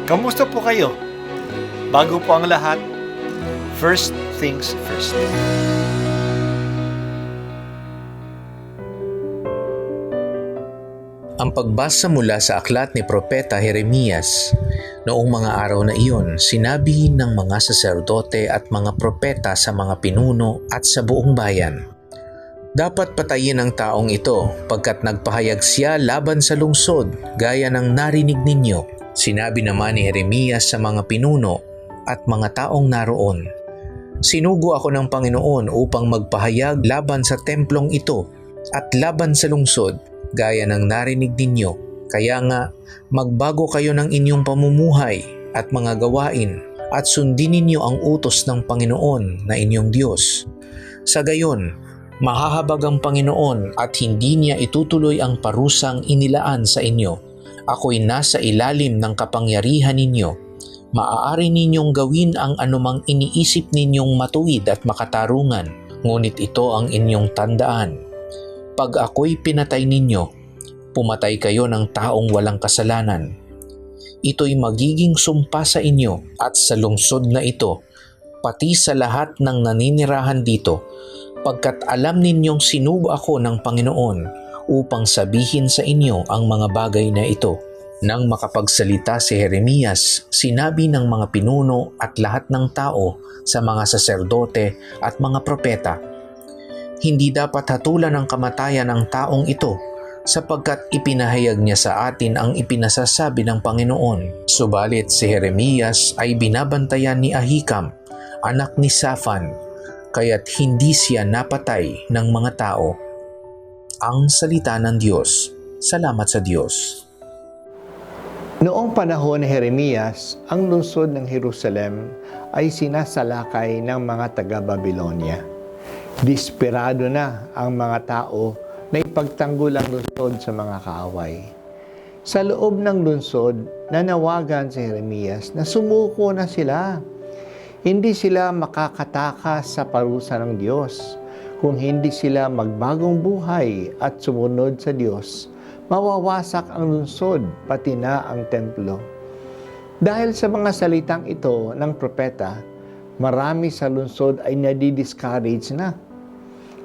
Kamusta po kayo? Bago po ang lahat, first things first. Ang pagbasa mula sa aklat ni Propeta Jeremias. Noong mga araw na iyon, sinabi ng mga saserdote at mga propeta sa mga pinuno at sa buong bayan, dapat patayin ang taong ito pagkat nagpahayag siya laban sa lungsod gaya ng narinig ninyo. Sinabi naman ni Jeremias sa mga pinuno at mga taong naroon, sinugo ako ng Panginoon upang magpahayag laban sa templong ito at laban sa lungsod gaya ng narinig ninyo. Kaya nga, magbago kayo ng inyong pamumuhay at mga gawain at sundin ninyo ang utos ng Panginoon na inyong Diyos. Sa gayon, mahahabag ang Panginoon at hindi niya itutuloy ang parusang inilaan sa inyo. Ako'y nasa ilalim ng kapangyarihan ninyo. Maaari ninyong gawin ang anumang iniisip ninyong matuwid at makatarungan, ngunit ito ang inyong tandaan. Pag ako'y pinatay ninyo, pumatay kayo ng taong walang kasalanan. Ito'y magiging sumpa sa inyo at sa lungsod na ito, pati sa lahat ng naninirahan dito, pagkat alam ninyong sinugo ako ng Panginoon upang sabihin sa inyo ang mga bagay na ito. Nang makapagsalita si Jeremias, sinabi ng mga pinuno at lahat ng tao sa mga saserdote at mga propeta, hindi dapat hatulan ng kamatayan ang taong ito, sapagkat ipinahayag niya sa atin ang ipinasasabi ng Panginoon. Subalit si Jeremias ay binabantayan ni Ahikam, anak ni Shaphan, kaya't hindi siya napatay ng mga tao. Ang salita ng Diyos. Salamat sa Diyos. Noong panahon ni Jeremias, ang lungsod ng Jerusalem ay sinasalakay ng mga taga-Babilonia. Desperado na ang mga tao na ipagtanggol ang lungsod sa mga kaaway. Sa loob ng lungsod, nanawagan si Jeremias na sumuko na sila. Hindi sila makakatakas sa parusa ng Diyos. Kung hindi sila magbagong buhay at sumunod sa Diyos, mawawasak ang lungsod, pati na ang templo. Dahil sa mga salitang ito ng propeta, marami sa lungsod ay nadi-discourage na.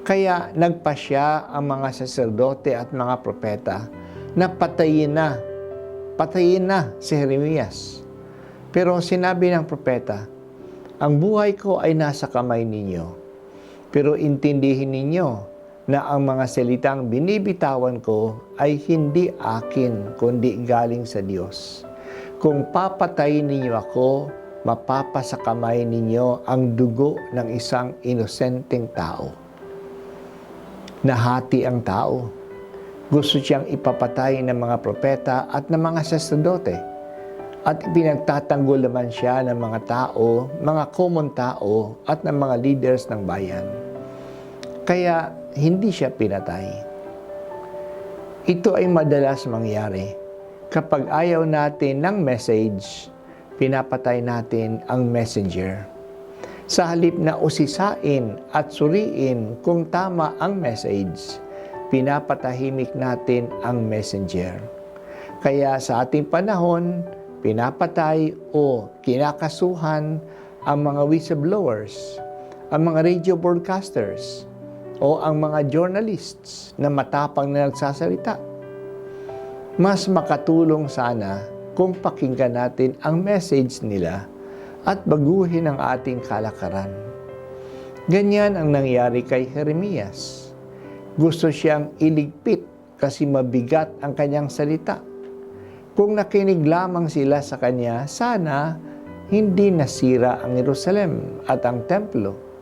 Kaya nagpasya ang mga saserdote at mga propeta na patayin na si Jeremias. Pero sinabi ng propeta, ang buhay ko ay nasa kamay ninyo. Pero intindihin ninyo na ang mga salitang binibitawan ko ay hindi akin, kundi galing sa Diyos. Kung papatayin ninyo ako, mapapasakamay ninyo ang dugo ng isang inosenteng tao. Nahati ang tao. Gusto siyang ipapatay ng mga propeta at ng mga saserdote. At pinagtatanggol naman siya ng mga tao, mga common tao at ng mga leaders ng bayan. Kaya hindi siya pinatay. Ito ay madalas mangyari. Kapag ayaw natin ng message, pinapatay natin ang messenger. Sa halip na usisain at suriin kung tama ang message, pinapatahimik natin ang messenger. Kaya sa ating panahon, pinapatay o kinakasuhan ang mga whistleblowers, ang mga radio broadcasters, o ang mga journalists na matapang na nagsasalita. Mas makatulong sana kung pakinggan natin ang message nila at baguhin ang ating kalakaran. Ganyan ang nangyari kay Jeremias. Gusto siyang iligpit kasi mabigat ang kanyang salita. Kung nakinig lamang sila sa kanya, sana hindi nasira ang Jerusalem at ang templo.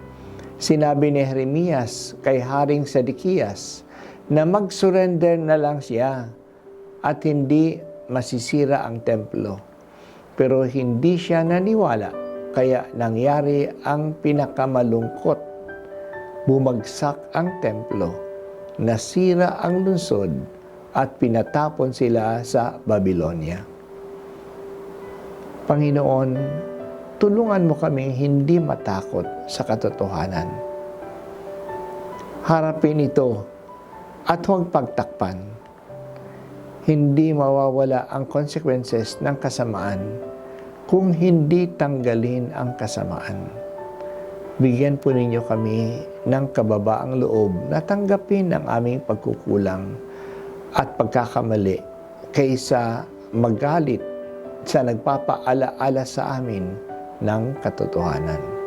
Sinabi ni Jeremias kay Haring Sedekias na mag-surrender na lang siya at hindi masisira ang templo. Pero hindi siya naniwala, kaya nangyari ang pinakamalungkot. Bumagsak ang templo, nasira ang lungsod, at pinatapon sila sa Babylonia. Panginoon, tulungan mo kaming hindi matakot sa katotohanan. Harapin ito at huwag pagtakpan. Hindi mawawala ang consequences ng kasamaan kung hindi tanggalin ang kasamaan. Bigyan po ninyo kami ng kababaang loob na tanggapin ang aming pagkukulang at pagkakamali kaysa magalit sa nagpapaalaala sa amin ng katotohanan.